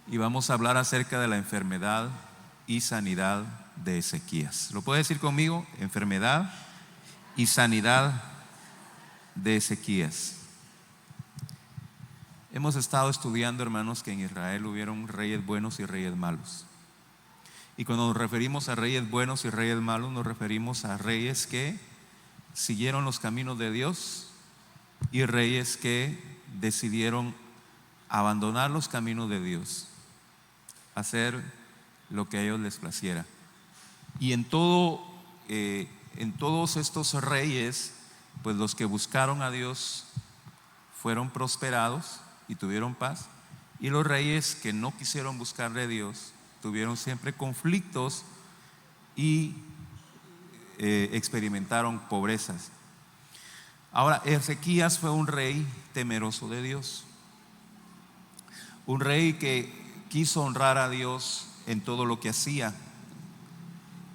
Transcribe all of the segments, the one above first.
y vamos a hablar acerca de la enfermedad y sanidad de Ezequías. ¿Lo puede decir conmigo? Enfermedad y sanidad de Ezequías. Hemos estado estudiando, hermanos, que en Israel hubieron reyes buenos y reyes malos. Y cuando nos referimos a reyes buenos y reyes malos, nos referimos a reyes que siguieron los caminos de Dios y reyes que decidieron abandonar los caminos de Dios, hacer lo que a ellos les placiera. Y en todos estos reyes, pues los que buscaron a Dios fueron prosperados y tuvieron paz, y los reyes que no quisieron buscarle a Dios tuvieron siempre conflictos y experimentaron pobrezas. Ahora, Ezequías fue un rey temeroso de Dios, un rey que quiso honrar a Dios en todo lo que hacía.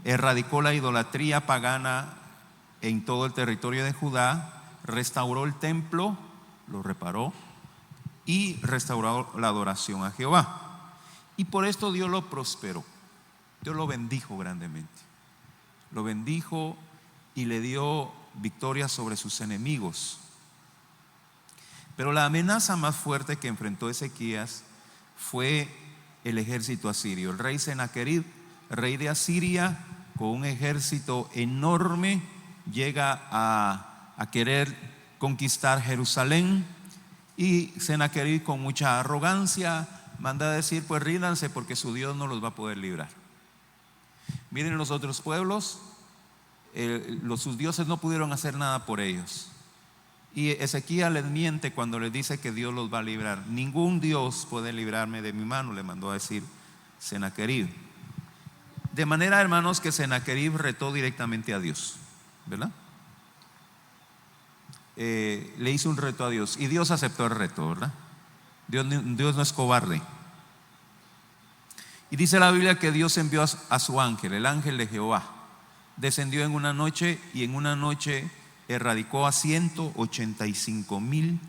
Erradicó la idolatría pagana en todo el territorio de Judá, restauró el templo, lo reparó y restauró la adoración a Jehová. Y por esto Dios lo prosperó, Dios lo bendijo grandemente, lo bendijo y le dio victoria sobre sus enemigos. Pero la amenaza más fuerte que enfrentó Ezequías fue el ejército asirio. El rey Sennacherib, rey de Asiria, con un ejército enorme, llega a querer conquistar Jerusalén, y Sennacherib, con mucha arrogancia, manda a decir: pues ríndanse, porque su Dios no los va a poder librar. Miren, los otros pueblos, sus dioses no pudieron hacer nada por ellos. Y Ezequías les miente cuando les dice que Dios los va a librar. Ningún Dios puede librarme de mi mano, le mandó a decir Sennacherib. De manera, hermanos, que Sennacherib retó directamente a Dios, ¿verdad? Le hizo un reto a Dios y Dios aceptó el reto, ¿verdad? Dios no es cobarde. Y dice la Biblia que Dios envió a su ángel, el ángel de Jehová. Descendió en una noche, y en una noche erradicó a 185,000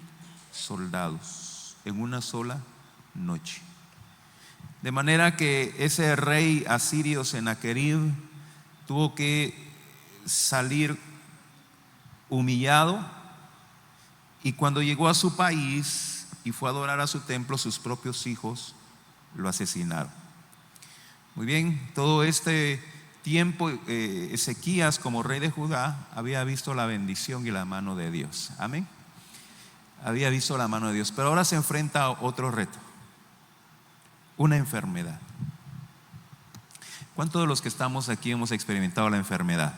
soldados en una sola noche. De manera que ese rey asirio Sennacherib tuvo que salir humillado, y cuando llegó a su país y fue a adorar a su templo, sus propios hijos lo asesinaron. Muy bien, todo este tiempo Ezequías, como rey de Judá, había visto la bendición y la mano de Dios. Amén. Había visto la mano de Dios, pero ahora se enfrenta a otro reto: una enfermedad. ¿Cuántos de los que estamos aquí hemos experimentado la enfermedad?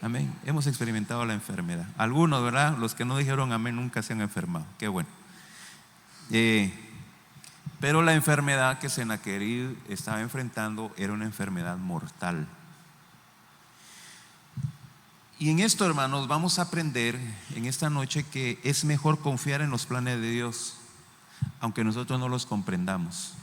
Amén. Hemos experimentado la enfermedad. Algunos, ¿verdad? Los que no dijeron amén nunca se han enfermado. Qué bueno. Pero la enfermedad que Sennacherib estaba enfrentando era una enfermedad mortal. Y en esto, hermanos, vamos a aprender en esta noche que es mejor confiar en los planes de Dios, aunque nosotros no los comprendamos,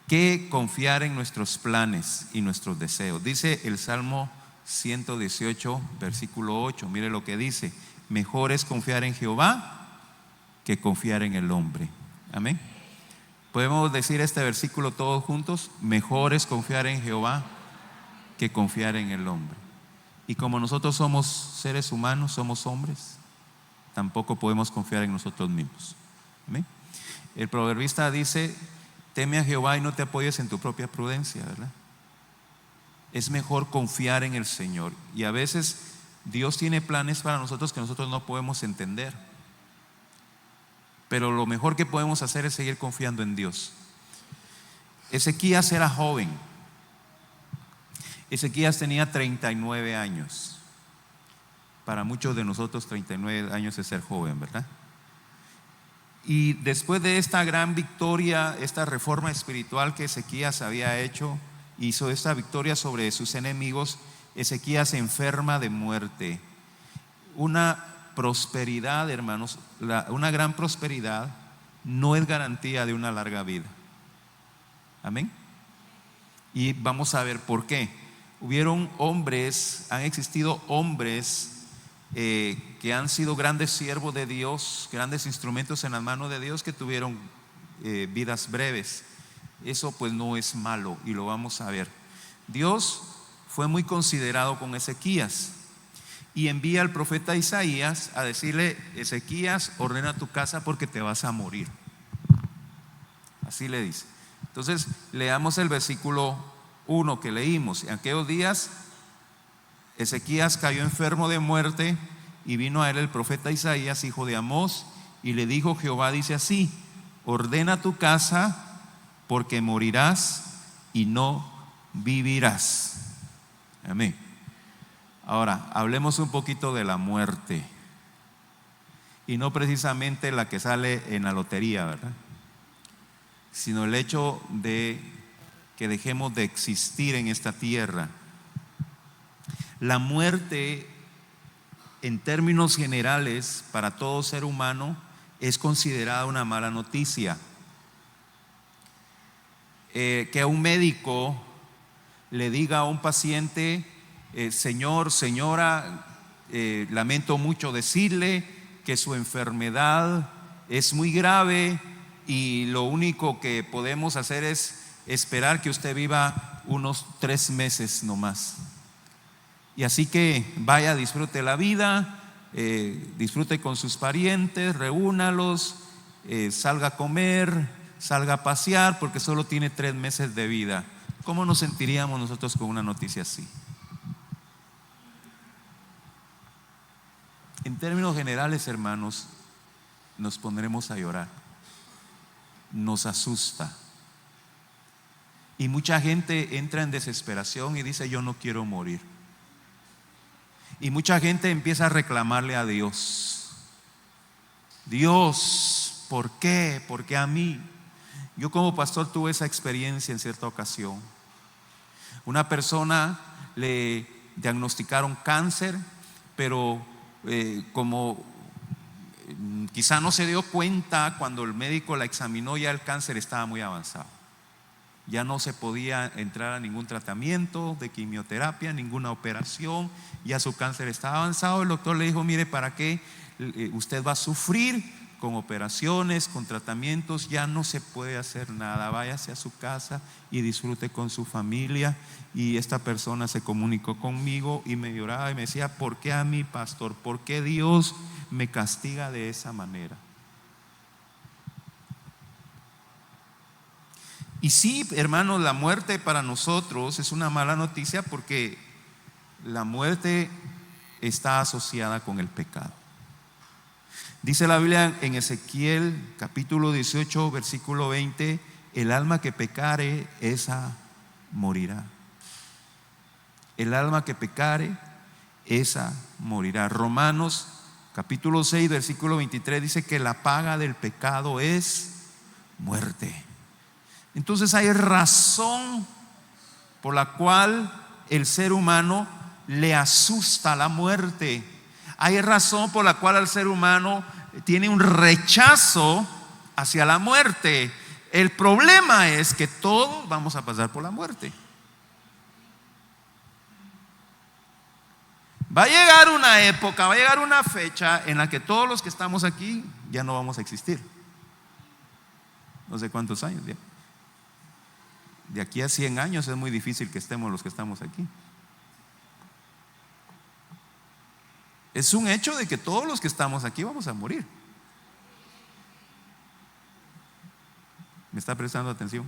que confiar en nuestros planes y nuestros deseos. Dice el Salmo 118, versículo 8. Mire lo que dice: mejor es confiar en Jehová que confiar en el hombre. Amén. Podemos decir este versículo todos juntos: mejor es confiar en Jehová que confiar en el hombre. Y como nosotros somos seres humanos, somos hombres, tampoco podemos confiar en nosotros mismos. Amén. El proverbista dice: teme a Jehová y no te apoyes en tu propia prudencia, ¿verdad? Es mejor confiar en el Señor. Y a veces Dios tiene planes para nosotros que nosotros no podemos entender, pero lo mejor que podemos hacer es seguir confiando en Dios. Ezequías era joven. Ezequías tenía 39 años. Para muchos de nosotros 39 años es ser joven, ¿verdad? Y después de esta gran victoria, esta reforma espiritual que Ezequías había hecho, hizo esta victoria sobre sus enemigos, Ezequías se enferma de muerte. Una prosperidad, hermanos, una gran prosperidad no es garantía de una larga vida. Amén. Y vamos a ver por qué. Han existido hombres que han sido grandes siervos de Dios, grandes instrumentos en las manos de Dios, que tuvieron vidas breves. Eso pues no es malo y lo vamos a ver. Dios fue muy considerado con Ezequías y envía al profeta Isaías a decirle: Ezequías, ordena tu casa porque te vas a morir. Así le dice. Entonces leamos el versículo 1 que leímos. En aquellos días Ezequías cayó enfermo de muerte y vino a él el profeta Isaías, hijo de Amós, y le dijo: Jehová dice así: ordena tu casa porque morirás y no vivirás. Amén. Ahora, hablemos un poquito de la muerte, y no precisamente la que sale en la lotería, ¿verdad? Sino el hecho de que dejemos de existir en esta tierra. La muerte, en términos generales, para todo ser humano, es considerada una mala noticia. Que un médico le diga a un paciente: señor, señora, lamento mucho decirle que su enfermedad es muy grave y lo único que podemos hacer es esperar que usted viva unos 3 meses nomás. Y así que vaya, disfrute la vida, disfrute con sus parientes, reúnalos, salga a comer, salga a pasear, porque solo tiene 3 meses de vida. ¿Cómo nos sentiríamos nosotros con una noticia así? En términos generales, hermanos, nos pondremos a llorar. Nos asusta. Y mucha gente entra en desesperación y dice: yo no quiero morir. Y mucha gente empieza a reclamarle a Dios: Dios, ¿por qué? ¿Por qué a mí? Yo como pastor tuve esa experiencia en cierta ocasión. Una persona le diagnosticaron cáncer, pero como quizá no se dio cuenta, cuando el médico la examinó, ya el cáncer estaba muy avanzado. Ya no se podía entrar a ningún tratamiento de quimioterapia, ninguna operación. Ya su cáncer estaba avanzado. El doctor le dijo: mire, ¿para qué usted va a sufrir con operaciones, con tratamientos? Ya no se puede hacer nada. Váyase a su casa y disfrute con su familia. Y esta persona se comunicó conmigo y me lloraba y me decía: ¿por qué a mí, pastor? ¿Por qué Dios me castiga de esa manera? Y sí, hermanos, la muerte para nosotros es una mala noticia, porque la muerte está asociada con el pecado. Dice la Biblia en Ezequiel capítulo 18 versículo 20: el alma que pecare, esa morirá. El alma que pecare, esa morirá. Romanos capítulo 6 versículo 23 dice que la paga del pecado es muerte. Entonces hay razón por la cual el ser humano le asusta la muerte. Hay razón por la cual el ser humano tiene un rechazo hacia la muerte. El problema es que todos vamos a pasar por la muerte. Va a llegar una época, va a llegar una fecha en la que todos los que estamos aquí ya no vamos a existir. No sé cuántos años ya. De aquí a 100 años es muy difícil que estemos los que estamos aquí. Es un hecho de que todos los que estamos aquí vamos a morir. ¿Me está prestando atención?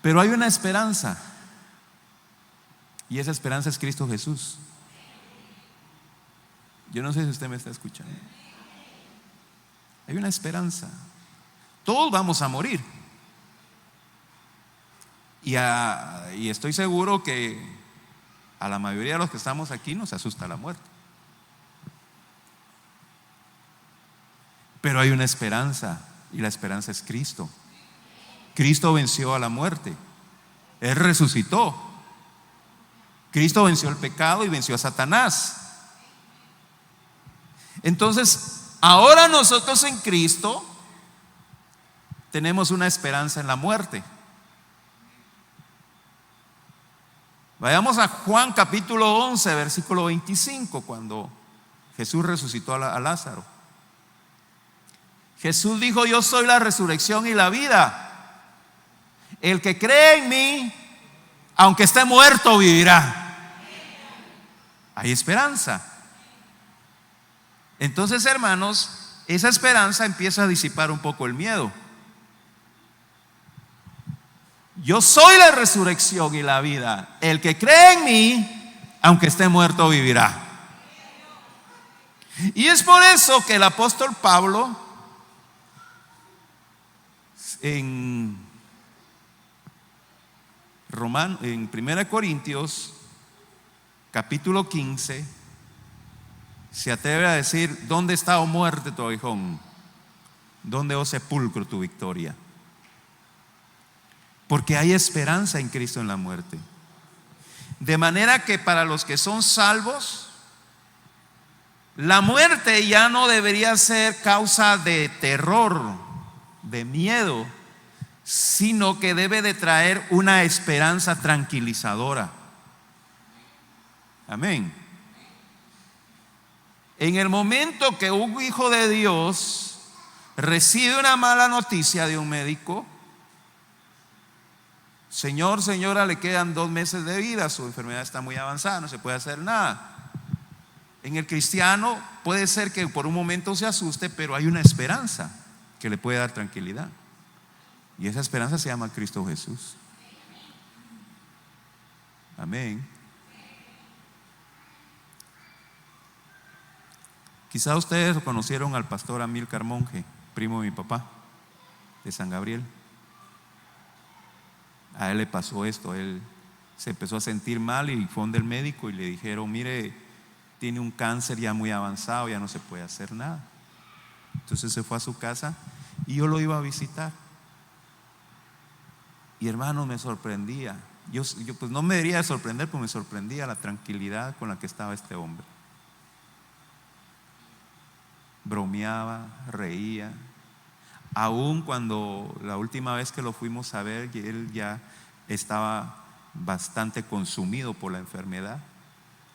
Pero hay una esperanza, y esa esperanza es Cristo Jesús. Yo no sé si usted me está escuchando. Hay una esperanza. Todos vamos a morir. Y estoy seguro que a la mayoría de los que estamos aquí nos asusta la muerte. Pero hay una esperanza, y la esperanza es Cristo. Cristo venció a la muerte. Él resucitó. Cristo venció el pecado y venció a Satanás. Entonces, ahora nosotros en Cristo tenemos una esperanza en la muerte. Vayamos a Juan capítulo 11, versículo 25, cuando Jesús resucitó a Lázaro. Jesús dijo: yo soy la resurrección y la vida. El que cree en mí, aunque esté muerto, vivirá. Hay esperanza. Entonces, hermanos, esa esperanza empieza a disipar un poco el miedo. Yo soy la resurrección y la vida. El que cree en mí, aunque esté muerto, vivirá. Y es por eso que el apóstol Pablo en 1 Corintios capítulo 15 se atreve a decir: ¿dónde está, oh muerte, tu aguijón? ¿Dónde, oh sepulcro, tu victoria? Porque hay esperanza en Cristo en la muerte. De manera que para los que son salvos, la muerte ya no debería ser causa de terror, de miedo, sino que debe de traer una esperanza tranquilizadora. Amén. En el momento que un hijo de Dios recibe una mala noticia de un médico: señor, señora, le quedan 2 meses de vida, su enfermedad está muy avanzada, no se puede hacer nada. En el cristiano puede ser que por un momento se asuste, pero hay una esperanza que le puede dar tranquilidad, y esa esperanza se llama Cristo Jesús. Amén. Quizá ustedes conocieron al pastor Amílcar Monje, primo de mi papá, de San Gabriel. A él le pasó esto. Él se empezó a sentir mal y fue donde el médico y le dijeron: mire, tiene un cáncer ya muy avanzado, ya no se puede hacer nada. Entonces se fue a su casa y yo lo iba a visitar. Y hermano, me sorprendía. Yo pues no me debería de sorprender, pero me sorprendía la tranquilidad con la que estaba este hombre. Bromeaba, reía. Aún cuando la última vez que lo fuimos a ver, él ya estaba bastante consumido por la enfermedad,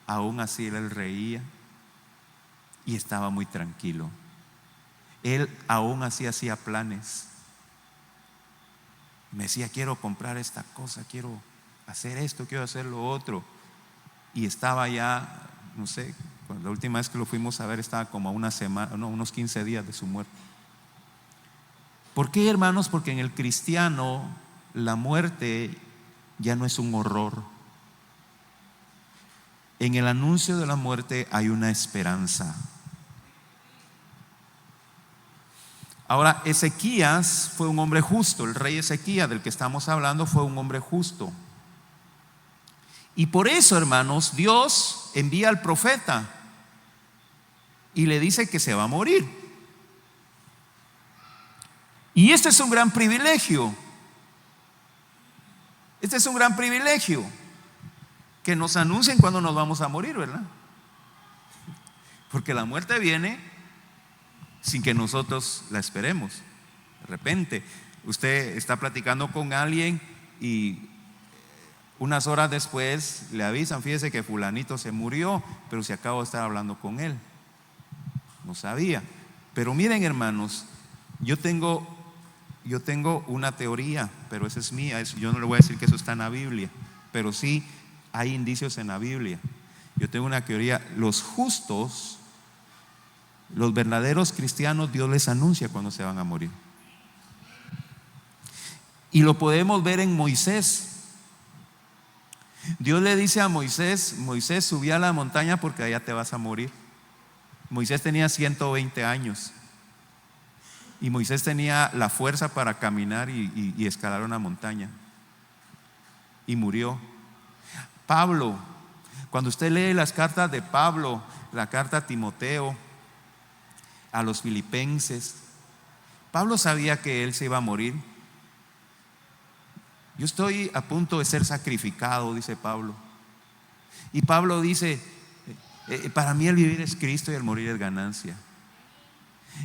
aún así él reía y estaba muy tranquilo. Él aún así hacía planes. Me decía: quiero comprar esta cosa, quiero hacer esto, quiero hacer lo otro. Y estaba ya, no sé, la última vez que lo fuimos a ver estaba como a una semana, no, unos 15 días de su muerte. ¿Por qué, hermanos? Porque en el cristiano la muerte ya no es un horror. En el anuncio de la muerte hay una esperanza. Ahora, Ezequías fue un hombre justo. El rey Ezequías del que estamos hablando fue un hombre justo. Y por eso, hermanos, Dios envía al profeta y le dice que se va a morir. Y este es un gran privilegio. Este es un gran privilegio, que nos anuncien cuando nos vamos a morir, ¿verdad? Porque la muerte viene sin que nosotros la esperemos. De repente, usted está platicando con alguien y unas horas después le avisan: fíjese que fulanito se murió, pero se acabó de estar hablando con él. No sabía. Pero miren, hermanos, yo tengo una teoría, pero esa es mía. Yo no le voy a decir que eso está en la Biblia, pero sí hay indicios en la Biblia. Yo tengo una teoría: los justos, los verdaderos cristianos, Dios les anuncia cuando se van a morir. Y lo podemos ver en Moisés. Dios le dice a Moisés: Moisés, subí a la montaña porque allá te vas a morir. Moisés tenía 120 años y Moisés tenía la fuerza para caminar y escalar una montaña, y murió. Pablo, cuando usted lee las cartas de Pablo, la carta a Timoteo, a los filipenses, Pablo sabía que él se iba a morir. Yo estoy a punto de ser sacrificado, dice Pablo. Y Pablo dice: para mí el vivir es Cristo y el morir es ganancia.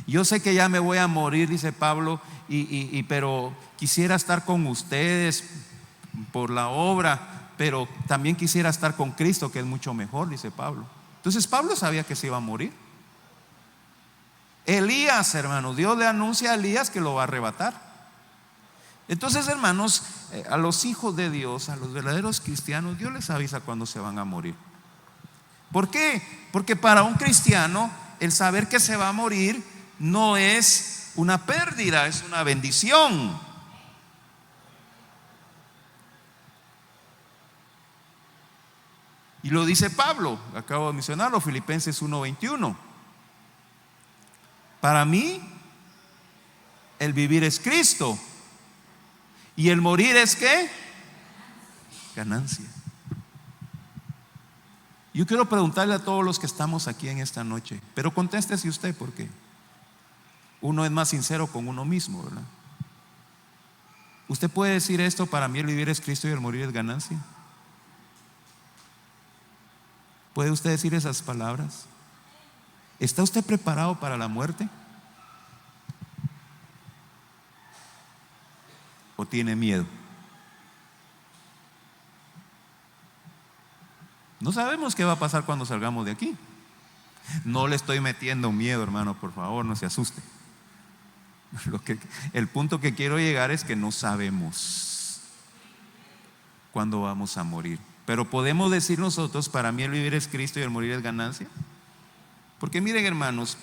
Yo sé que ya me voy a morir, dice Pablo, pero quisiera estar con ustedes por la obra, pero también quisiera estar con Cristo, que es mucho mejor, dice Pablo. Entonces Pablo sabía que se iba a morir. Elías, hermanos, Dios le anuncia a Elías que lo va a arrebatar. Entonces, hermanos, a los hijos de Dios, a los verdaderos cristianos, Dios les avisa cuando se van a morir. ¿Por qué? Porque para un cristiano el saber que se va a morir no es una pérdida, es una bendición. Y lo dice Pablo, acabo de mencionarlo, Filipenses 1:21. Para mí el vivir es Cristo y el morir es ¿qué? Ganancia. Yo quiero preguntarle a todos los que estamos aquí en esta noche, pero contéstese usted, porque uno es más sincero con uno mismo, ¿verdad? ¿Usted puede decir esto: para mí el vivir es Cristo y el morir es ganancia? ¿Puede usted decir esas palabras? ¿Está usted preparado para la muerte? ¿O tiene miedo? No sabemos qué va a pasar cuando salgamos de aquí. No le estoy metiendo miedo, hermano, por favor, no se asuste. El punto que quiero llegar es que no sabemos cuándo vamos a morir. Pero podemos decir nosotros: para mí el vivir es Cristo y el morir es ganancia. Porque miren, hermanos,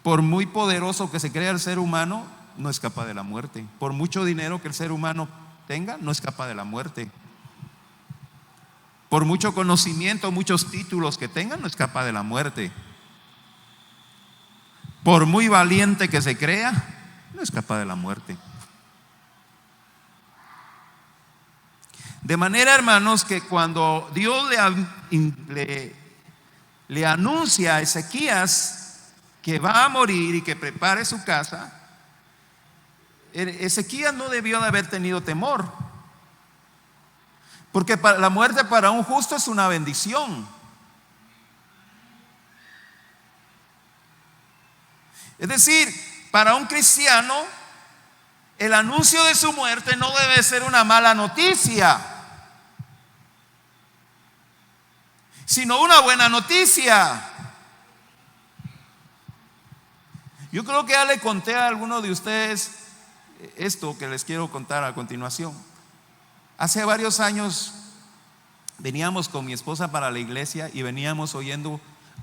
por muy poderoso que se crea el ser humano, no escapa de la muerte. Por mucho dinero que el ser humano tenga, no escapa de la muerte. Por mucho conocimiento, muchos títulos que tenga, no escapa de la muerte. Por muy valiente que se crea, no escapa de la muerte. De manera, hermanos, que cuando Dios le anuncia a Ezequías que va a morir y que prepare su casa, Ezequías no debió de haber tenido temor, porque la muerte para un justo es una bendición. Es decir, para un cristiano el anuncio de su muerte no debe ser una mala noticia, sino una buena noticia. Yo creo que ya le conté a algunos de ustedes esto que les quiero contar a continuación. Hace varios años veníamos con mi esposa para la iglesia y veníamos oyendo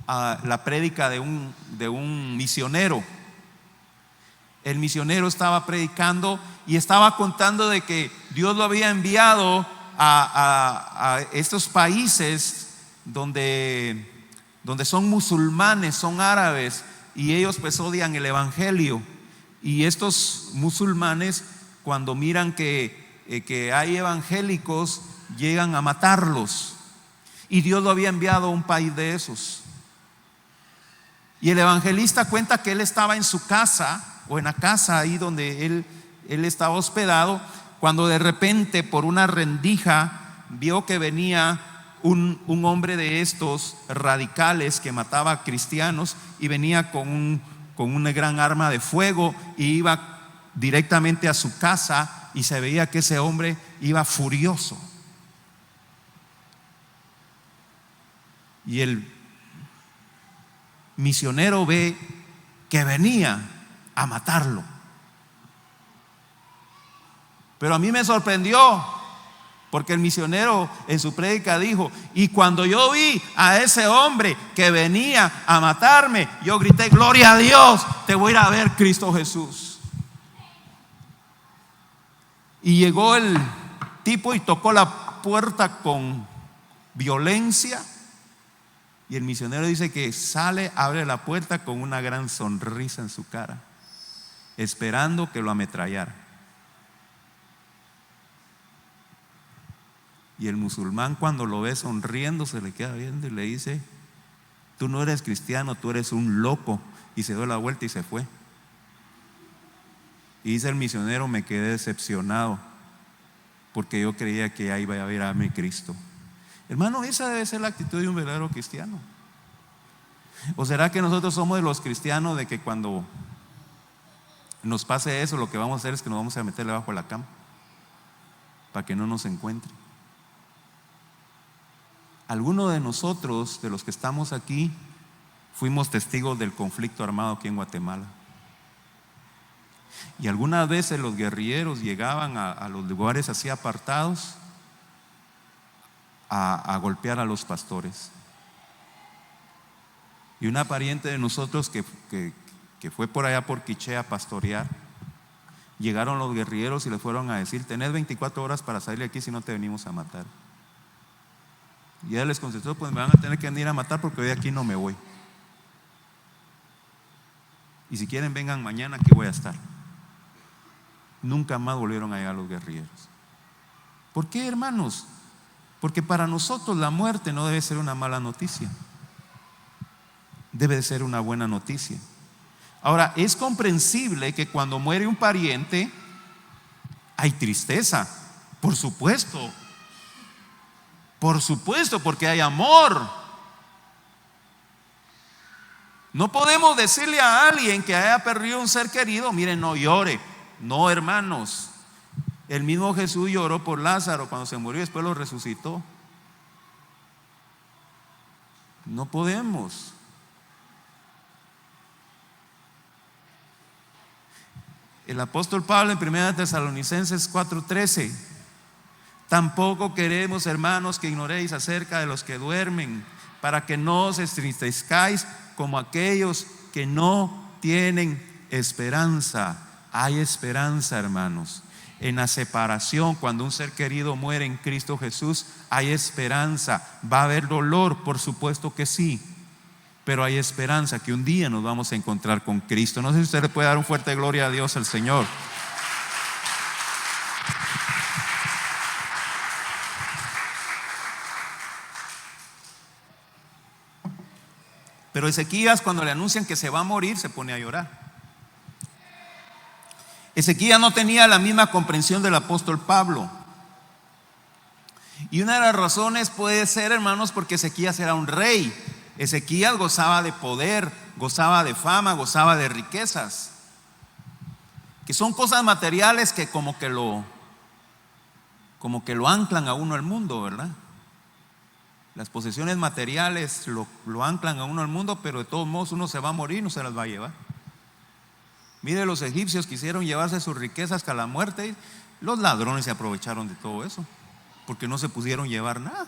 la prédica de un misionero. El misionero estaba predicando y estaba contando de que Dios lo había enviado a estos países donde son musulmanes, son árabes, y ellos pues odian el evangelio. Y estos musulmanes, cuando miran que hay evangélicos, llegan a matarlos. Y Dios lo había enviado a un país de esos. Y el evangelista cuenta que él estaba en su casa, o en la casa ahí donde él estaba hospedado, cuando de repente por una rendija vio que venía un hombre de estos radicales que mataba a cristianos, y venía con una gran arma de fuego, y iba directamente a su casa, y se veía que ese hombre iba furioso. Y el misionero ve que venía a matarlo. Pero a mí me sorprendió, porque el misionero en su prédica dijo: y cuando yo vi a ese hombre que venía a matarme, yo grité: gloria a Dios, te voy a ir a ver, Cristo Jesús. Y llegó el tipo y tocó la puerta con violencia, y el misionero dice que sale, abre la puerta con una gran sonrisa en su cara, esperando que lo ametrallara. Y el musulmán, cuando lo ve sonriendo, se le queda viendo y le dice: tú no eres cristiano, tú eres un loco. Y se dio la vuelta y se fue. Y dice el misionero: me quedé decepcionado, porque yo creía que ahí iba a ver a mi Cristo. Hermano, esa debe ser la actitud de un verdadero cristiano. ¿O será que nosotros somos de los cristianos de que cuando nos pase eso, lo que vamos a hacer es que nos vamos a meter debajo de la cama para que no nos encuentre? Algunos de nosotros, de los que estamos aquí, fuimos testigos del conflicto armado aquí en Guatemala. Y algunas veces los guerrilleros llegaban a los lugares así apartados a golpear a los pastores. Y una pariente de nosotros que fue por allá por Quiché a pastorear, llegaron los guerrilleros y le fueron a decir: tenés 24 horas para salir de aquí, si no te venimos a matar. Y ella les contestó: pues me van a tener que venir a matar porque hoy de aquí no me voy. Y si quieren vengan mañana, aquí voy a estar. Nunca más volvieron a llegar los guerrilleros. ¿Por qué, hermanos? Porque para nosotros la muerte no debe ser una mala noticia, debe de ser una buena noticia. Ahora, es comprensible que cuando muere un pariente hay tristeza, por supuesto, porque hay amor. No podemos decirle a alguien que haya perdido un ser querido: miren, no llore. No, hermanos, el mismo Jesús lloró por Lázaro cuando se murió y después lo resucitó. No podemos. El apóstol Pablo en 1 Tesalonicenses 4:13: tampoco queremos, hermanos, que ignoréis acerca de los que duermen, para que no os entristezcáis como aquellos que no tienen esperanza. Hay esperanza, hermanos. En la separación, cuando un ser querido muere en Cristo Jesús, hay esperanza. ¿Va a haber dolor? Por supuesto que sí, pero hay esperanza que un día nos vamos a encontrar con Cristo. No sé si usted le puede dar un fuerte gloria a Dios, al Señor. Pero Ezequías, cuando le anuncian que se va a morir, se pone a llorar. Ezequías no tenía la misma comprensión del apóstol Pablo. Y una de las razones puede ser, hermanos, porque Ezequías era un rey. Ezequías gozaba de poder, gozaba de fama, gozaba de riquezas, que son cosas materiales que como que lo anclan a uno al mundo, ¿verdad? Las posesiones materiales lo anclan a uno al mundo, pero de todos modos uno se va a morir, no se las va a llevar. Mire, los egipcios quisieron llevarse sus riquezas hasta la muerte. Los ladrones se aprovecharon de todo eso, porque no se pudieron llevar nada.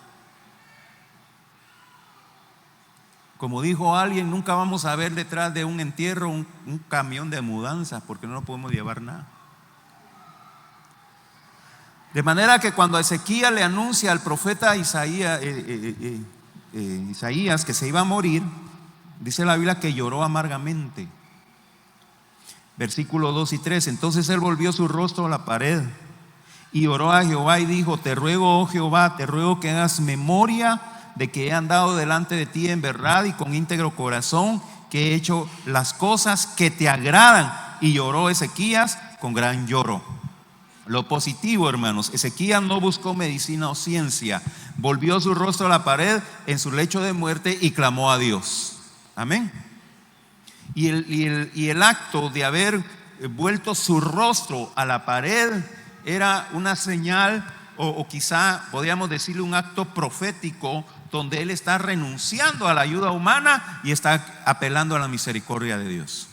Como dijo alguien, nunca vamos a ver detrás de un entierro un camión de mudanza, porque no podemos llevar nada. De manera que cuando Ezequías le anuncia al profeta Isaías que se iba a morir, dice la Biblia que lloró amargamente. Versículos 2 y 3: entonces él volvió su rostro a la pared y oró a Jehová y dijo: te ruego, oh Jehová, te ruego que hagas memoria de que he andado delante de ti en verdad y con íntegro corazón, que he hecho las cosas que te agradan. Y lloró Ezequías con gran lloro. Lo positivo, hermanos: Ezequías no buscó medicina o ciencia, volvió su rostro a la pared en su lecho de muerte y clamó a Dios. Amén. Y el acto de haber vuelto su rostro a la pared era una señal, o quizá podríamos decirle un acto profético, donde él está renunciando a la ayuda humana y está apelando a la misericordia de Dios.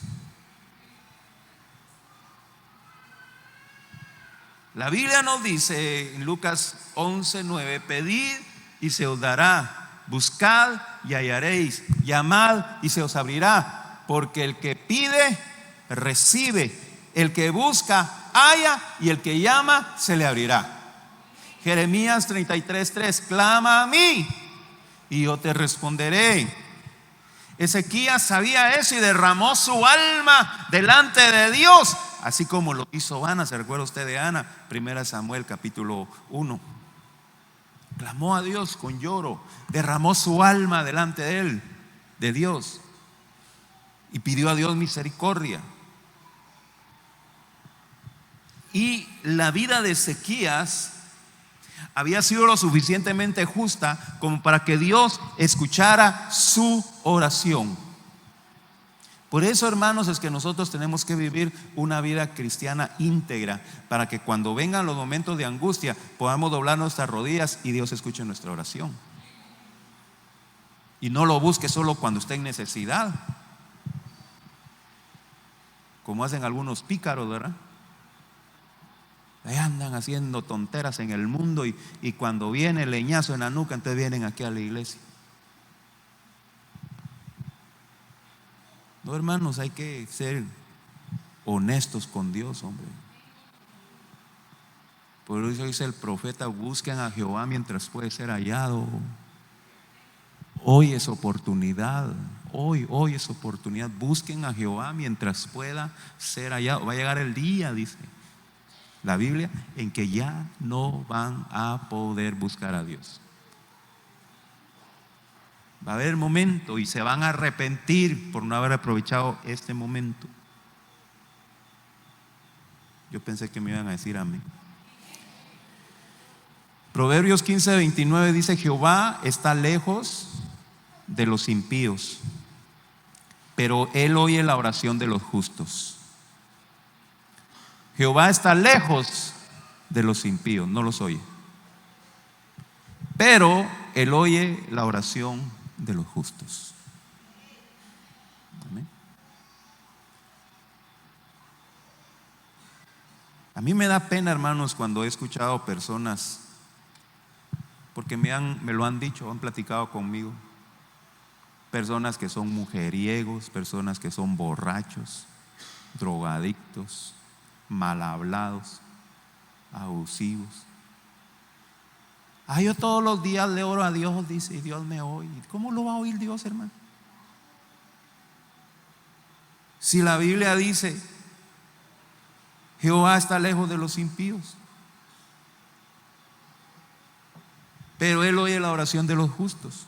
La Biblia nos dice en Lucas 11:9: pedid y se os dará, buscad y hallaréis, llamad y se os abrirá. Porque el que pide, recibe; el que busca, halla; y el que llama, se le abrirá. Jeremías 33:3: clama a mí y yo te responderé. Ezequías sabía eso y derramó su alma delante de Dios, así como lo hizo Ana. ¿Se recuerda usted de Ana? 1 Samuel capítulo 1. Clamó a Dios con lloro, derramó su alma delante de él, de Dios, y pidió a Dios misericordia. Y la vida de Ezequías había sido lo suficientemente justa como para que Dios escuchara su oración. Por eso, hermanos, es que nosotros tenemos que vivir una vida cristiana íntegra, para que cuando vengan los momentos de angustia podamos doblar nuestras rodillas y Dios escuche nuestra oración. Y no lo busque solo cuando esté en necesidad, como hacen algunos pícaros, ¿verdad? Ahí andan haciendo tonteras en el mundo y cuando viene el leñazo en la nuca, entonces vienen aquí a la iglesia. No, hermanos, hay que ser honestos con Dios, hombre. Por eso dice el profeta: busquen a Jehová mientras puede ser hallado. Hoy es oportunidad. Hoy es oportunidad. Busquen a Jehová mientras pueda ser hallado. Va a llegar el día, dice la Biblia, en que ya no van a poder buscar a Dios. Va a haber momento y se van a arrepentir por no haber aprovechado este momento. Yo pensé que me iban a decir amén. Proverbios 15:29 dice: Jehová está lejos de los impíos, pero él oye la oración de los justos. Jehová está lejos de los impíos, no los oye, pero él oye la oración de los justos. Amén. A mí me da pena, hermanos, cuando he escuchado personas, porque me lo han dicho, han platicado conmigo, personas que son mujeriegos, personas que son borrachos, drogadictos, mal hablados, abusivos. Yo todos los días le oro a Dios, dice, y Dios me oye. ¿Cómo lo va a oír Dios, hermano? Si la Biblia dice: Jehová está lejos de los impíos, pero él oye la oración de los justos.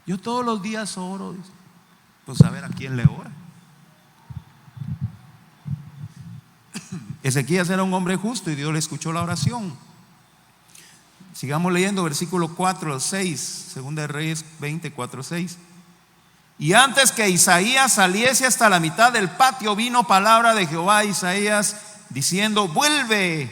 Yo todos los días oro, dice. Pues a ver a quién le ora. Ezequías era un hombre justo y Dios le escuchó la oración. Sigamos leyendo versículo 4 al 6, Segunda de Reyes 24, 6. Y antes que Isaías saliese hasta la mitad del patio, vino palabra de Jehová a Isaías diciendo: vuelve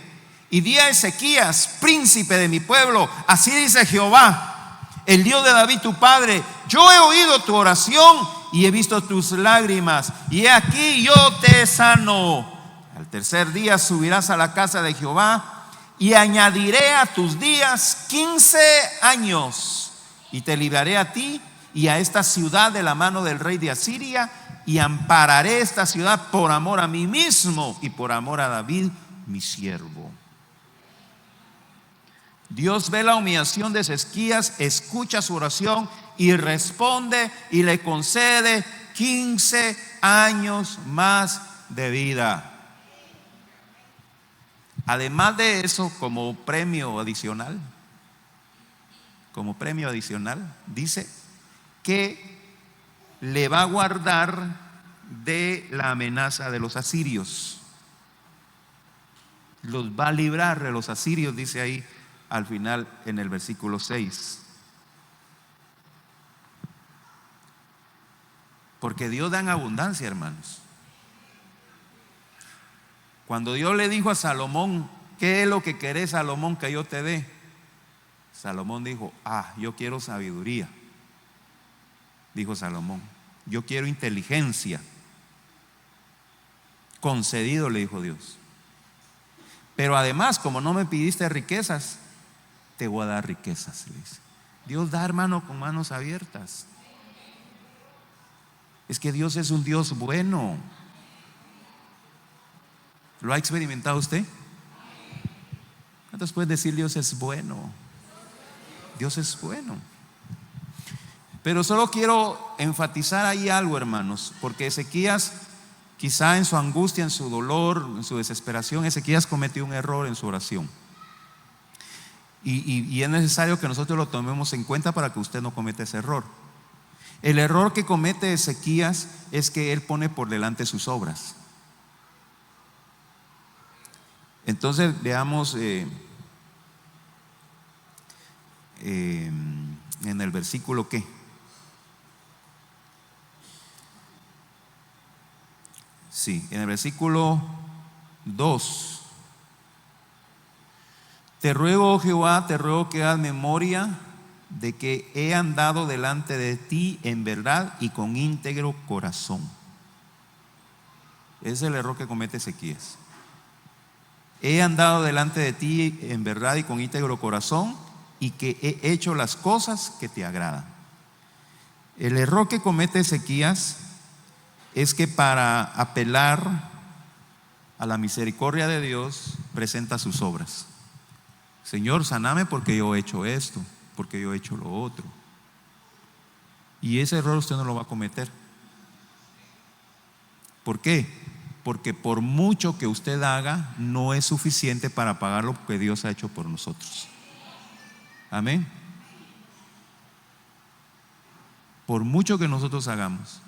y di a Ezequías, príncipe de mi pueblo, así dice Jehová, el Dios de David tu padre: yo he oído tu oración y he visto tus lágrimas, y he aquí yo te sano. Al tercer día subirás a la casa de Jehová, y añadiré a tus días 15 años, y te libraré a ti y a esta ciudad de la mano del rey de Asiria, y ampararé esta ciudad por amor a mí mismo y por amor a David mi siervo. Dios ve la humillación de Ezequías, escucha su oración y responde y le concede 15 años más de vida. Además de eso, como premio adicional, dice que le va a guardar de la amenaza de los asirios. Los va a librar de los asirios, dice ahí al final en el versículo 6. Porque Dios da en abundancia, hermanos. Cuando Dios le dijo a Salomón: ¿qué es lo que querés, Salomón, que yo te dé? Salomón dijo: yo quiero sabiduría. Dijo Salomón: yo quiero inteligencia. Concedido, le dijo Dios. Pero además, como no me pidiste riquezas, te voy a dar riquezas, le dice. Dios da, hermano, con manos abiertas. Es que Dios es un Dios bueno. ¿Lo ha experimentado usted? ¿Cuántos pueden decir Dios es bueno? Dios es bueno. Pero solo quiero enfatizar ahí algo, hermanos, porque Ezequías, quizá en su angustia, en su dolor, en su desesperación, Ezequías cometió un error en su oración. Y es necesario que nosotros lo tomemos en cuenta para que usted no cometa ese error. El error que comete Ezequías es que él pone por delante sus obras. Entonces veamos en el versículo ¿qué? Sí, en el versículo 2. Te ruego, oh Jehová, te ruego que hagas memoria de que he andado delante de ti en verdad y con íntegro corazón. Ese es el error que comete Ezequías. He andado delante de ti en verdad y con íntegro corazón, y que he hecho las cosas que te agradan. El error que comete Ezequías es que para apelar a la misericordia de Dios presenta sus obras. Señor, saname porque yo he hecho esto, porque yo he hecho lo otro. Y ese error usted no lo va a cometer. ¿Por qué? Porque por mucho que usted haga, no es suficiente para pagar lo que Dios ha hecho por nosotros. Amén. Por mucho que nosotros hagamos.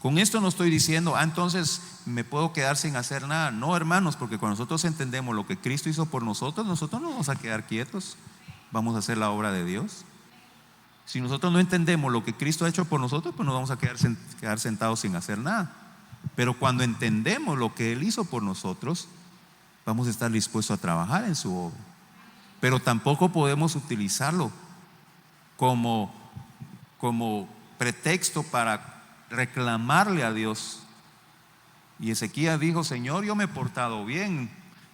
Con esto no estoy diciendo, entonces me puedo quedar sin hacer nada. No, hermanos, porque cuando nosotros entendemos lo que Cristo hizo por nosotros, nosotros no vamos a quedar quietos. Vamos a hacer la obra de Dios. Si nosotros no entendemos lo que Cristo ha hecho por nosotros, pues nos vamos a quedar sentados sin hacer nada. Pero cuando entendemos lo que Él hizo por nosotros, vamos a estar dispuestos a trabajar en su obra. Pero tampoco podemos utilizarlo como pretexto para reclamarle a Dios. Y Ezequías dijo: Señor, yo me he portado bien,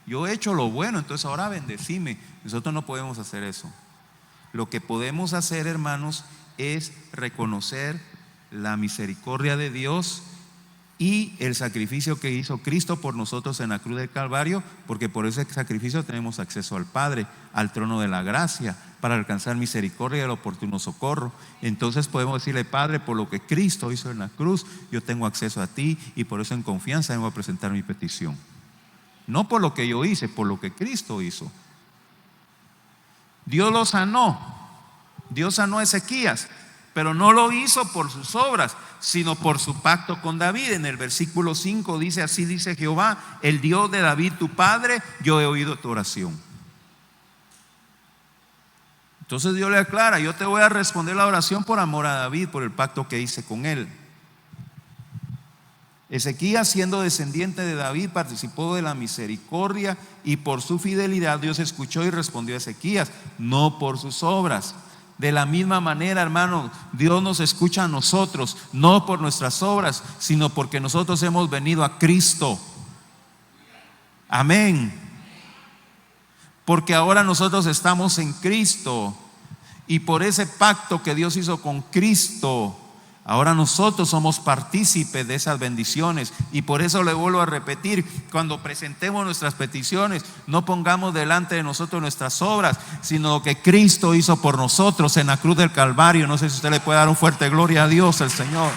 yo he hecho lo bueno, entonces ahora bendecime. Nosotros no podemos hacer eso. Lo que podemos hacer, hermanos, es reconocer la misericordia de Dios y el sacrificio que hizo Cristo por nosotros en la cruz del Calvario, porque por ese sacrificio tenemos acceso al Padre, al trono de la gracia, para alcanzar misericordia y el oportuno socorro. Entonces podemos decirle: Padre, por lo que Cristo hizo en la cruz, yo tengo acceso a ti, y por eso en confianza vengo a presentar mi petición. No por lo que yo hice, por lo que Cristo hizo. Dios lo sanó. Dios sanó a Ezequías, pero no lo hizo por sus obras, sino por su pacto con David. En el versículo 5 dice: así dice Jehová, el Dios de David tu padre, yo he oído tu oración. Entonces Dios le aclara: yo te voy a responder la oración por amor a David, por el pacto que hice con él. Ezequías, siendo descendiente de David, participó de la misericordia, y por su fidelidad Dios escuchó y respondió a Ezequías, no por sus obras. De la misma manera, hermanos, Dios nos escucha a nosotros, no por nuestras obras, sino porque nosotros hemos venido a Cristo. Amén. Porque ahora nosotros estamos en Cristo, y por ese pacto que Dios hizo con Cristo, ahora nosotros somos partícipes de esas bendiciones. Y por eso le vuelvo a repetir: cuando presentemos nuestras peticiones, no pongamos delante de nosotros nuestras obras, sino lo que Cristo hizo por nosotros en la cruz del Calvario. No sé si usted le puede dar un fuerte gloria a Dios, el Señor.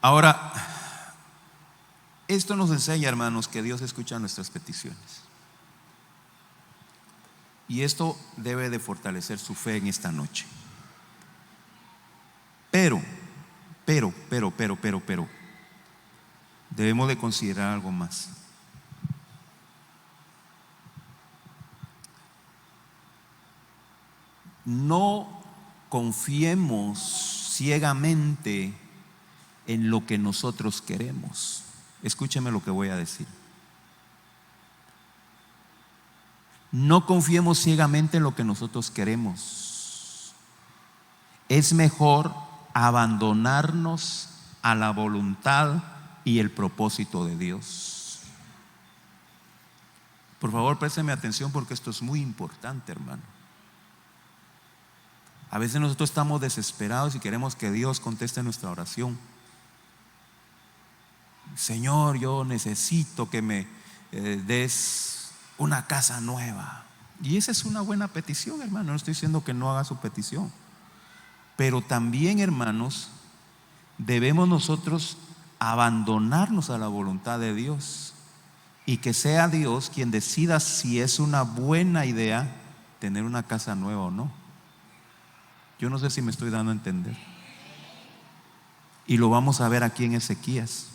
Ahora, esto nos enseña, hermanos, que Dios escucha nuestras peticiones. Y esto debe de fortalecer su fe en esta noche. Pero, debemos de considerar algo más. No confiemos ciegamente en lo que nosotros queremos. Escúcheme lo que voy a decir. No confiemos ciegamente en lo que nosotros queremos. Es mejor abandonarnos a la voluntad y el propósito de Dios. Por favor, présteme atención, porque esto es muy importante, hermano. A veces nosotros estamos desesperados y queremos que Dios conteste nuestra oración. Señor, yo necesito que me des una casa nueva. Y esa es una buena petición, hermano. No estoy diciendo que no haga su petición. Pero también, hermanos, debemos nosotros abandonarnos a la voluntad de Dios, y que sea Dios quien decida si es una buena idea tener una casa nueva o no. Yo no sé si me estoy dando a entender. Y lo vamos a ver aquí en Ezequías.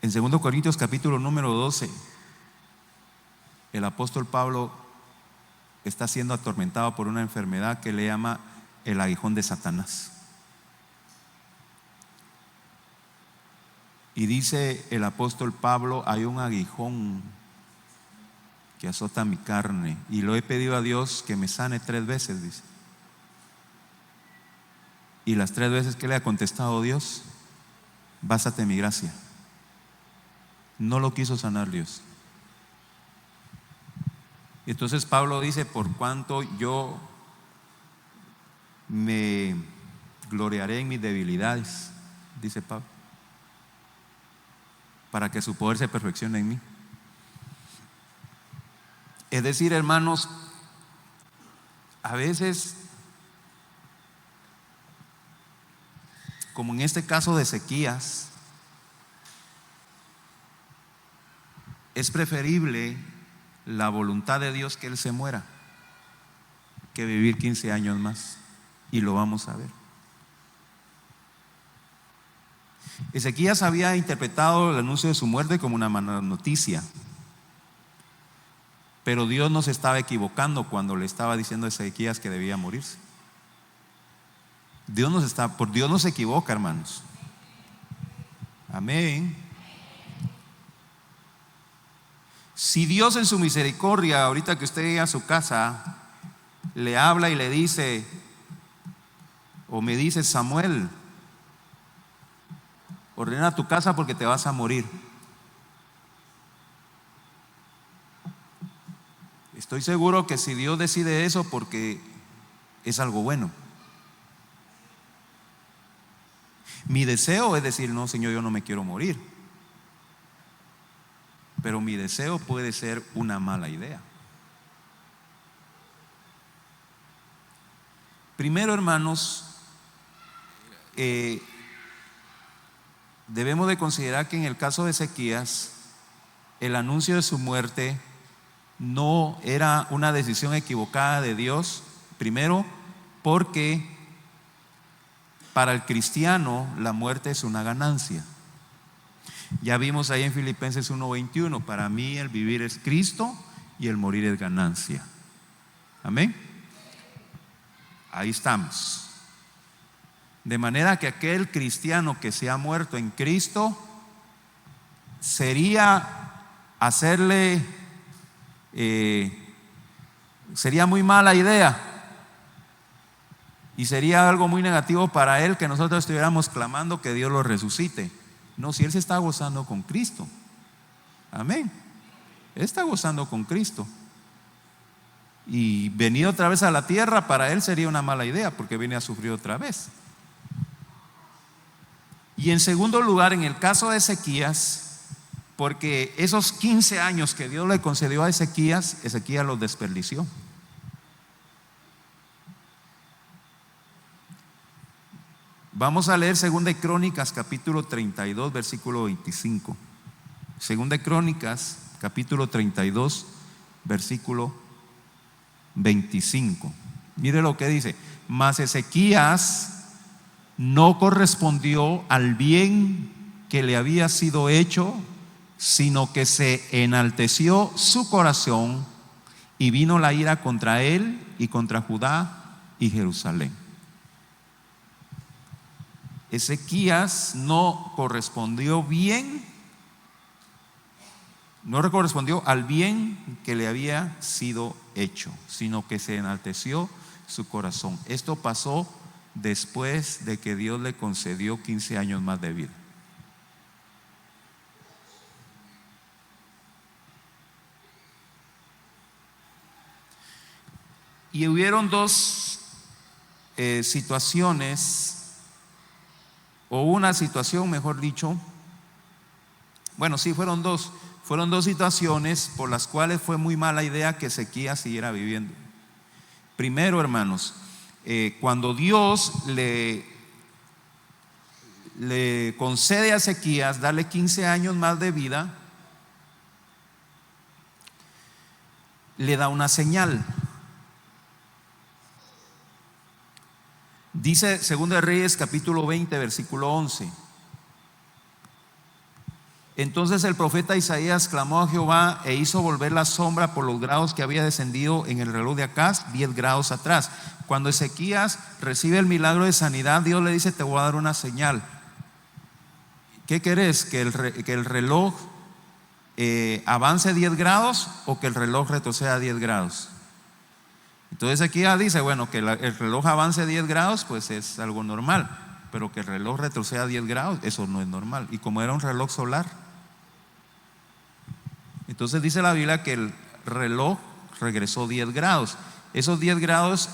En 2 Corintios capítulo número 12, el apóstol Pablo está siendo atormentado por una enfermedad que le llama el aguijón de Satanás. Y dice el apóstol Pablo: hay un aguijón que azota mi carne y lo he pedido a Dios que me sane 3 veces, dice. Y las 3 veces que le ha contestado Dios: bástate mi gracia. No lo quiso sanar Dios. Entonces Pablo dice: por cuanto yo me gloriaré en mis debilidades, dice Pablo, para que su poder se perfeccione en mí. Es decir, hermanos, a veces, como en este caso de Ezequías, es preferible la voluntad de Dios que él se muera que vivir 15 años más, y lo vamos a ver. Ezequías había interpretado el anuncio de su muerte como una mala noticia, pero Dios no se estaba equivocando cuando le estaba diciendo a Ezequías que debía morirse. Dios no se equivoca, hermanos. Amén. Si Dios en su misericordia, ahorita que usted llegue a su casa, le habla y le dice, o me dice: Samuel, ordena tu casa porque te vas a morir, estoy seguro que si Dios decide eso, porque es algo bueno. Mi deseo es decir: no, Señor, yo no me quiero morir. Pero mi deseo puede ser una mala idea. Primero, hermanos, debemos de considerar que en el caso de Ezequías, el anuncio de su muerte no era una decisión equivocada de Dios. Primero, porque para el cristiano la muerte es una ganancia. Ya vimos ahí en Filipenses 1:21: para mí el vivir es Cristo y el morir es ganancia. Amén. Ahí estamos. De manera que aquel cristiano que se ha muerto en Cristo, sería muy mala idea, y sería algo muy negativo para él que nosotros estuviéramos clamando que Dios lo resucite. No, si él se está gozando con Cristo. Amén. Él está gozando con Cristo. Y venir otra vez a la tierra para él sería una mala idea, porque viene a sufrir otra vez. Y en segundo lugar, en el caso de Ezequías, porque esos 15 años que Dios le concedió a Ezequías los desperdició. Vamos a leer 2 de Crónicas capítulo 32 versículo 25. 2 de Crónicas capítulo 32 versículo 25. Mire lo que dice: mas Ezequías no correspondió al bien que le había sido hecho, sino que se enalteció su corazón, y vino la ira contra él y contra Judá y Jerusalén. Ezequías no correspondió al bien que le había sido hecho, sino que se enalteció su corazón. Esto pasó después de que Dios le concedió 15 años más de vida. Y hubieron dos situaciones, o una situación, mejor dicho. Bueno, sí, fueron dos situaciones por las cuales fue muy mala idea que Ezequías siguiera viviendo. Primero, hermanos, cuando Dios le concede a Ezequías darle 15 años más de vida, le da una señal. Dice 2 de Reyes capítulo 20 versículo 11: Entonces el profeta Isaías clamó a Jehová e hizo volver la sombra por los grados que había descendido en el reloj de Acaz, 10 grados atrás. Cuando Ezequías recibe el milagro de sanidad, Dios le dice: te voy a dar una señal. ¿Qué querés? ¿Que el reloj avance 10 grados o que el reloj retroceda 10 grados? Entonces Ezequías dice: bueno, que el reloj avance 10 grados pues es algo normal, pero que el reloj retroceda 10 grados, eso no es normal. Y como era un reloj solar, entonces dice la Biblia que el reloj regresó 10 grados. Esos 10 grados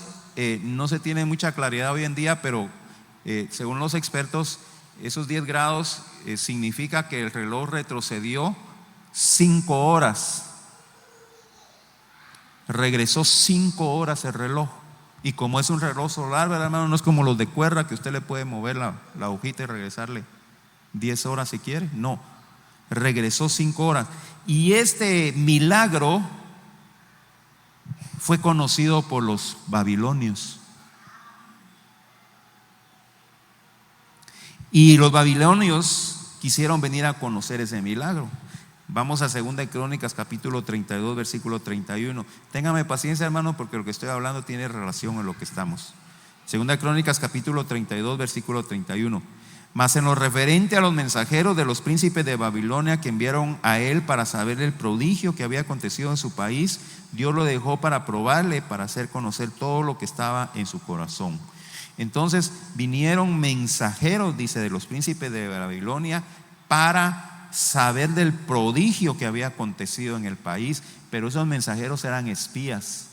no se tiene mucha claridad hoy en día, pero según los expertos, esos 10 grados significa que el reloj retrocedió 5 horas. Regresó 5 horas el reloj. Y como es un reloj solar, ¿verdad, hermano? No es como los de cuerda que usted le puede mover la hojita y regresarle 10 horas si quiere. No, regresó 5 horas. Y este milagro fue conocido por los babilonios. Y los babilonios quisieron venir a conocer ese milagro. Vamos a 2 de Crónicas capítulo 32 versículo 31. Téngame paciencia, hermano, porque lo que estoy hablando tiene relación a lo que estamos. 2 de Crónicas capítulo 32 versículo 31. Mas en lo referente a los mensajeros de los príncipes de Babilonia que enviaron a él para saber el prodigio que había acontecido en su país, Dios lo dejó para probarle, para hacer conocer todo lo que estaba en su corazón. Entonces vinieron mensajeros, dice, de los príncipes de Babilonia para saber del prodigio que había acontecido en el país, pero esos mensajeros eran espías.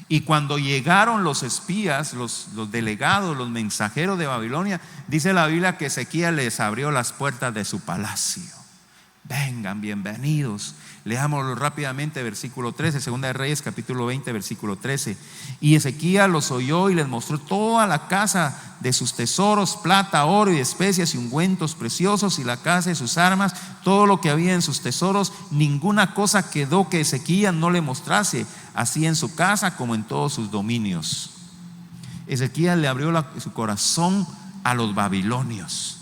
Y cuando llegaron los espías, los delegados, los mensajeros de Babilonia, dice la Biblia que Ezequías les abrió las puertas de su palacio. Vengan, bienvenidos. Leámoslo rápidamente, versículo 13, 2 de Reyes capítulo 20 versículo 13. Y Ezequías los oyó y les mostró toda la casa de sus tesoros, plata, oro y especias y ungüentos preciosos, y la casa y sus armas, todo lo que había en sus tesoros. Ninguna cosa quedó que Ezequías no le mostrase, así en su casa como en todos sus dominios. Ezequías le abrió su corazón a los babilonios.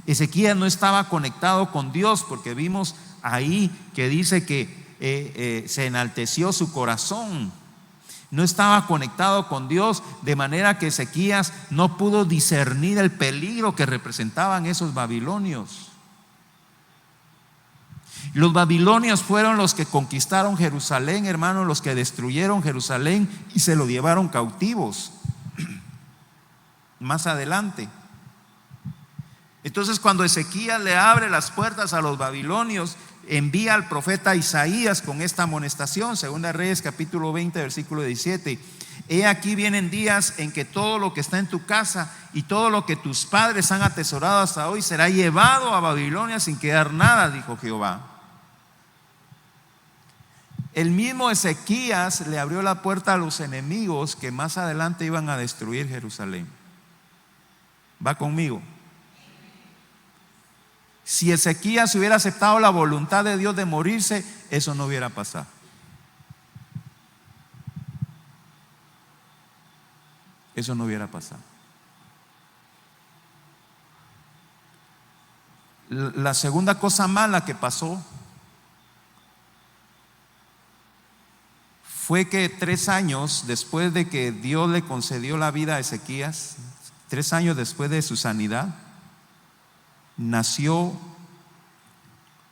Ezequías no estaba conectado con Dios, porque vimos ahí que dice que se enalteció su corazón. No estaba conectado con Dios, de manera que Ezequías no pudo discernir el peligro que representaban esos babilonios. Los babilonios fueron los que conquistaron Jerusalén, hermanos, los que destruyeron Jerusalén y se lo llevaron cautivos más adelante. Entonces, cuando Ezequías le abre las puertas a los babilonios, envía al profeta Isaías con esta amonestación. 2 de Reyes capítulo 20 versículo 17. He aquí vienen días en que todo lo que está en tu casa y todo lo que tus padres han atesorado hasta hoy será llevado a Babilonia sin quedar nada, dijo Jehová. El mismo Ezequías le abrió la puerta a los enemigos que más adelante iban a destruir Jerusalén. ¿Va conmigo? Si Ezequías hubiera aceptado la voluntad de Dios de morirse, eso no hubiera pasado. Eso no hubiera pasado. La segunda cosa mala que pasó fue que 3 años después de que Dios le concedió la vida a Ezequías, 3 años después de su sanidad, nació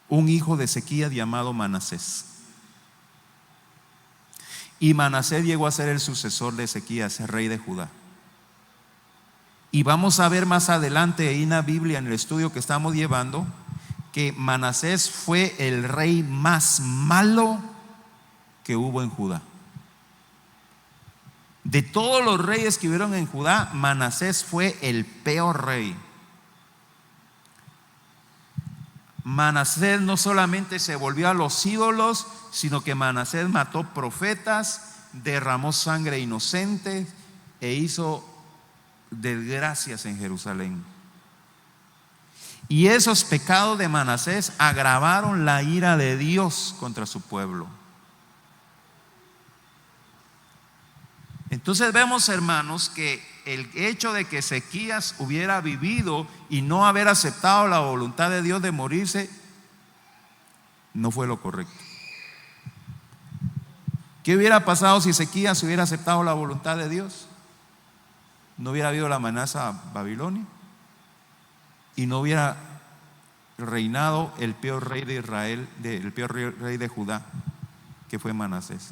un hijo de Ezequías llamado Manasés. Y Manasés llegó a ser el sucesor de Ezequías, el rey de Judá. Y vamos a ver más adelante ahí en la Biblia, en el estudio que estamos llevando, que Manasés fue el rey más malo que hubo en Judá. De todos los reyes que hubieron en Judá, Manasés fue el peor rey. Manasés no solamente se volvió a los ídolos, sino que Manasés mató profetas, derramó sangre inocente e hizo desgracias en Jerusalén. Y esos pecados de Manasés agravaron la ira de Dios contra su pueblo. Entonces vemos, hermanos, que el hecho de que Ezequías hubiera vivido y no haber aceptado la voluntad de Dios de morirse no fue lo correcto. ¿Qué hubiera pasado si Ezequías hubiera aceptado la voluntad de Dios? No hubiera habido la amenaza a Babilonia y no hubiera reinado el peor rey de Israel, el peor rey de Judá, que fue Manasés.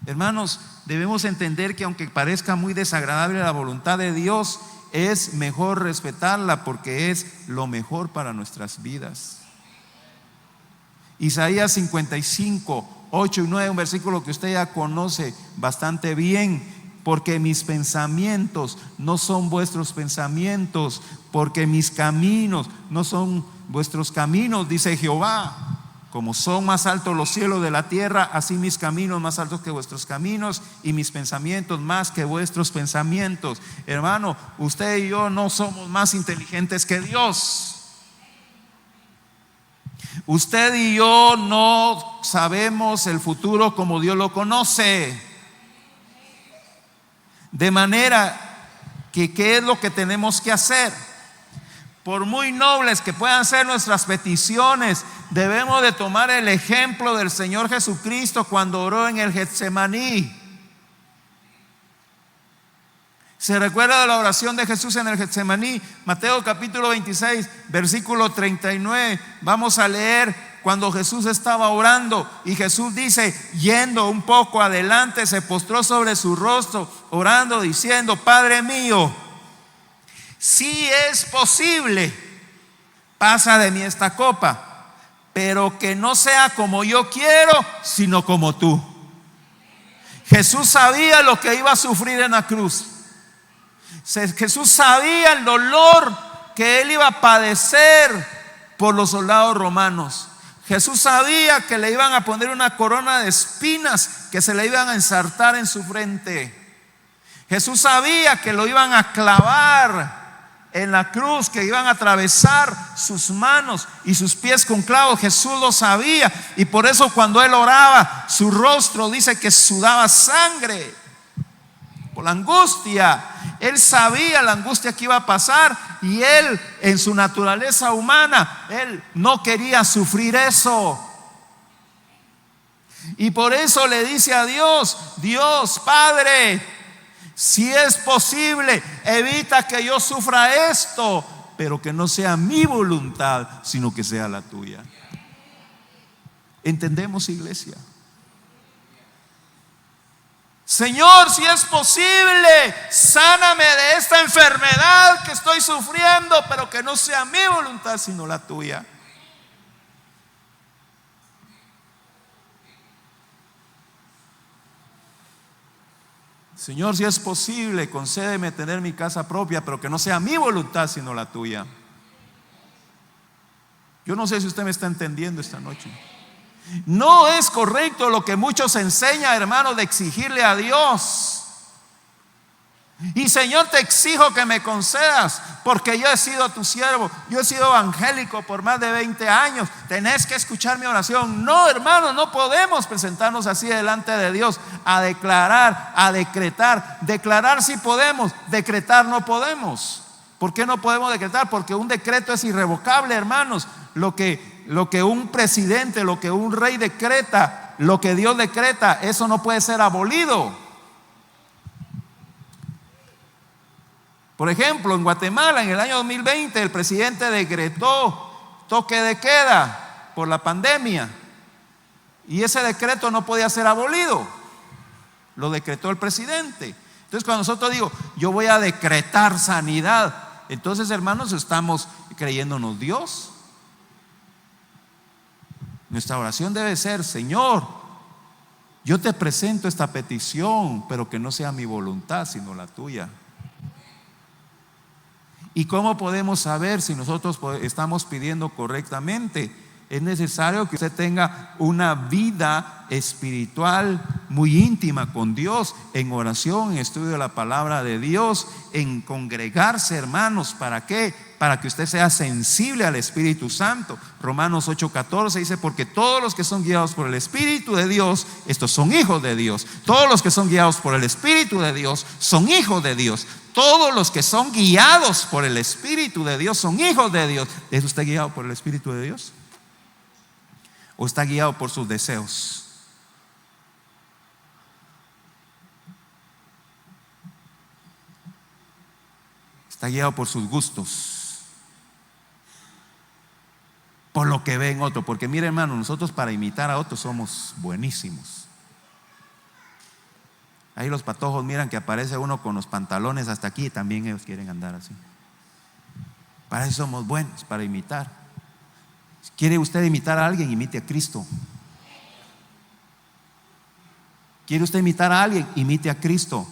Hermanos, debemos entender que aunque parezca muy desagradable la voluntad de Dios, es mejor respetarla porque es lo mejor para nuestras vidas. Isaías 55, 8 y 9, un versículo que usted ya conoce bastante bien. Porque mis pensamientos no son vuestros pensamientos, porque mis caminos no son vuestros caminos, dice Jehová. Como son más altos los cielos de la tierra, así mis caminos más altos que vuestros caminos y mis pensamientos más que vuestros pensamientos. Hermano, usted y yo no somos más inteligentes que Dios. Usted y yo no sabemos el futuro como Dios lo conoce. De manera que, ¿qué es lo que tenemos que hacer? Por muy nobles que puedan ser nuestras peticiones, debemos de tomar el ejemplo del Señor Jesucristo cuando oró en el Getsemaní. ¿Se recuerda de la oración de Jesús en el Getsemaní? Mateo capítulo 26, versículo 39. Vamos a leer cuando Jesús estaba orando y Jesús dice, yendo un poco adelante, se postró sobre su rostro, orando, diciendo: Padre mío, si es posible, pasa de mí esta copa, pero que no sea como yo quiero, sino como tú. Jesús sabía lo que iba a sufrir en la cruz. Jesús sabía el dolor que él iba a padecer por los soldados romanos. Jesús sabía que le iban a poner una corona de espinas que se le iban a ensartar en su frente. Jesús sabía que lo iban a clavar en la cruz, que iban a atravesar sus manos y sus pies con clavos. Jesús lo sabía, y por eso cuando él oraba, su rostro dice que sudaba sangre por la angustia. Él sabía la angustia que iba a pasar, y él, en su naturaleza humana, él no quería sufrir eso. Y por eso le dice a Dios: Dios Padre, si es posible, evita que yo sufra esto, pero que no sea mi voluntad, sino que sea la tuya. ¿Entendemos, iglesia? Señor, si es posible, sáname de esta enfermedad que estoy sufriendo, pero que no sea mi voluntad, sino la tuya. Señor, si es posible, concédeme tener mi casa propia, pero que no sea mi voluntad, sino la tuya. Yo no sé si usted me está entendiendo esta noche. No es correcto lo que muchos enseñan, hermano, de exigirle a Dios. Y Señor, te exijo que me concedas, porque yo he sido tu siervo, yo he sido evangélico por más de 20 años, tenés que escuchar mi oración. No, hermano, no podemos presentarnos así delante de Dios a declarar, a decretar. Declarar sí podemos, decretar no podemos. ¿Por qué no podemos decretar? Porque un decreto es irrevocable, hermanos. Lo que un presidente, lo que un rey decreta, lo que Dios decreta, eso no puede ser abolido. Por ejemplo, en Guatemala, en el año 2020, el presidente decretó toque de queda por la pandemia, y ese decreto no podía ser abolido. Lo decretó el presidente. Entonces, cuando nosotros digo, yo voy a decretar sanidad, entonces, hermanos, estamos creyéndonos Dios. Nuestra oración debe ser: Señor, yo te presento esta petición, pero que no sea mi voluntad, sino la tuya. ¿Y cómo podemos saber si nosotros estamos pidiendo correctamente? Es necesario que usted tenga una vida espiritual muy íntima con Dios, en oración, en estudio de la palabra de Dios, en congregarse, hermanos. ¿Para qué? Para que usted sea sensible al Espíritu Santo. Romanos 8:14 dice: porque todos los que son guiados por el Espíritu de Dios, estos son hijos de Dios. Todos los que son guiados por el Espíritu de Dios son hijos de Dios. Todos los que son guiados por el Espíritu de Dios son hijos de Dios. ¿Es usted guiado por el Espíritu de Dios? ¿O está guiado por sus deseos? Está guiado por sus gustos, por lo que ve en otro. Porque mire, hermano, nosotros para imitar a otros somos buenísimos. Ahí los patojos miran que aparece uno con los pantalones hasta aquí y también ellos quieren andar así. Para eso somos buenos, para imitar. Si quiere usted imitar a alguien, imite a Cristo. ¿Quiere usted imitar a alguien? Imite a Cristo.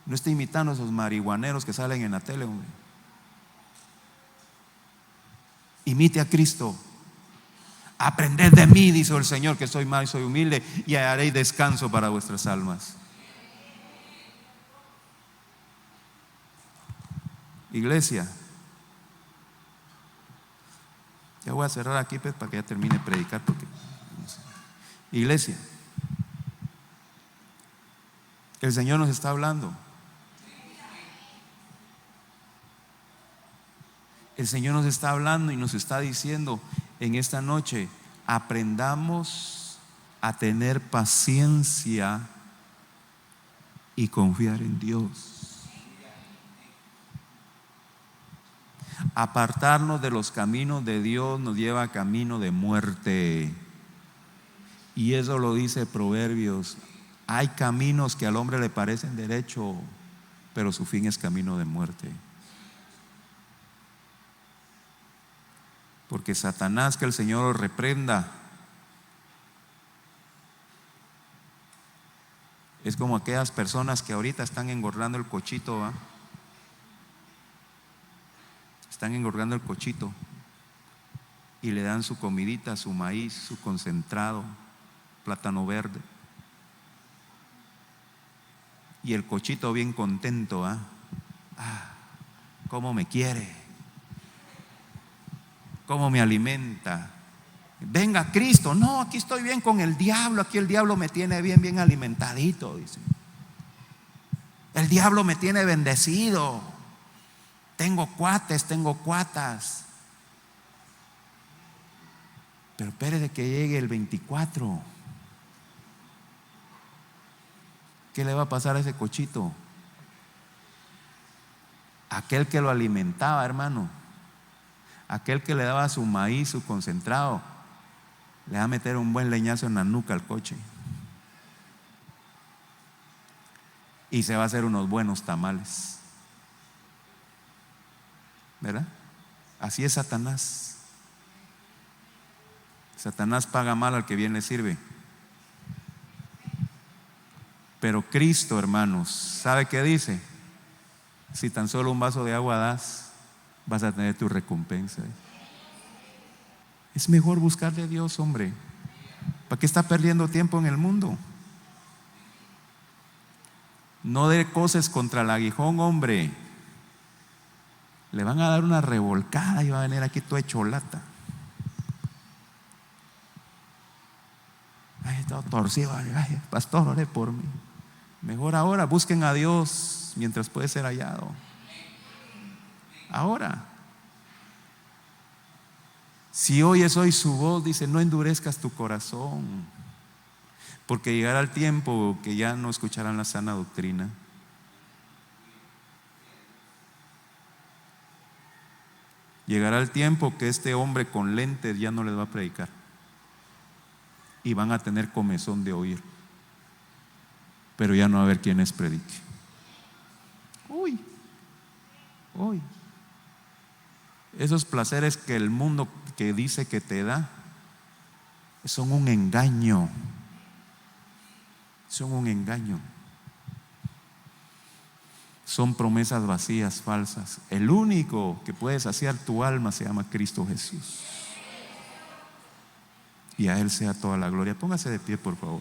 No esté imitando a esos marihuaneros que salen en la tele, hombre. Imite a Cristo. Aprended de mí, dice el Señor, que soy manso y humilde, y haréis descanso para vuestras almas. Iglesia, ya voy a cerrar aquí, pues, para que ya termine de predicar, porque iglesia, el Señor nos está hablando. El Señor nos está hablando y nos está diciendo en esta noche: aprendamos a tener paciencia y confiar en Dios. Apartarnos de los caminos de Dios nos lleva a camino de muerte. Y eso lo dice Proverbios: hay caminos que al hombre le parecen derecho, pero su fin es camino de muerte. Porque Satanás, que el Señor lo reprenda, es como aquellas personas que ahorita están engordando el cochito, ¿va? Están engordando el cochito y le dan su comidita, su maíz, su concentrado, plátano verde. Y el cochito bien contento, ¿ah? ¿Cómo me quiere? ¿Cómo me alimenta? Venga Cristo. No, aquí estoy bien con el diablo. Aquí el diablo me tiene bien alimentadito, dice. El diablo me tiene bendecido. Tengo cuates, tengo cuatas. Pero espere que llegue el 24. ¿Qué le va a pasar a ese cochito? Aquel que lo alimentaba, hermano, aquel que le daba su maíz, su concentrado, le va a meter un buen leñazo en la nuca al coche y se va a hacer unos buenos tamales, ¿verdad? Así es Satanás. Satanás paga mal al que bien le sirve. Pero Cristo, hermanos, ¿sabe qué dice? Si tan solo un vaso de agua das, vas a tener tu recompensa. Es mejor buscarle a Dios, hombre. ¿Para qué está perdiendo tiempo en el mundo? No dé cosas contra el aguijón, hombre. Le van a dar una revolcada y va a venir aquí todo hecho lata. Ay, todo torcido. Ay, pastor, ore por mí. Mejor ahora busquen a Dios mientras puede ser hallado. Ahora, si oyes hoy su voz, dice: no endurezcas tu corazón, porque llegará el tiempo que ya no escucharán la sana doctrina. Llegará el tiempo que este hombre con lentes ya no les va a predicar y van a tener comezón de oír, pero ya no va a haber quien les predique. Uy, esos placeres que el mundo que dice que te da son un engaño. Son un engaño. Son promesas vacías, falsas. El único que puede saciar tu alma se llama Cristo Jesús. y a Él sea toda la gloria. Póngase de pie, por favor.